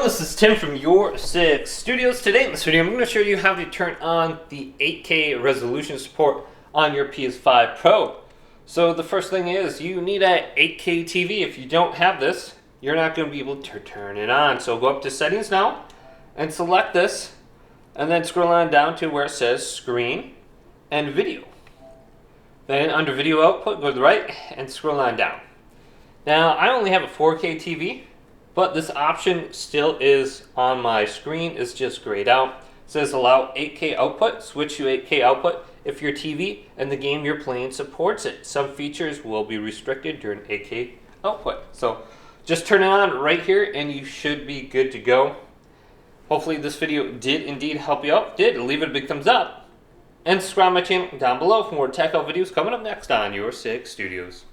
This is Tim from Your 6 Studios. Today in this video, I'm going to show you how to turn on the 8K resolution support on your PS5 Pro. So the first thing is you need an 8K TV. If you don't have this, you're not going to be able to turn it on. So go up to settings now and select this and then scroll on down to where it says screen and video. Then under video output, go to the right and scroll on down. Now I only have a 4K TV. But this option still is on my screen. It's just grayed out. It says allow 8K output, switch to 8K output if your TV and the game you're playing supports it. Some features will be restricted during 8K output. So just turn it on right here and you should be good to go. Hopefully this video did indeed help you out. If it did, leave it a big thumbs up. And subscribe to my channel down below for more tech videos coming up next on Your 6 Studios.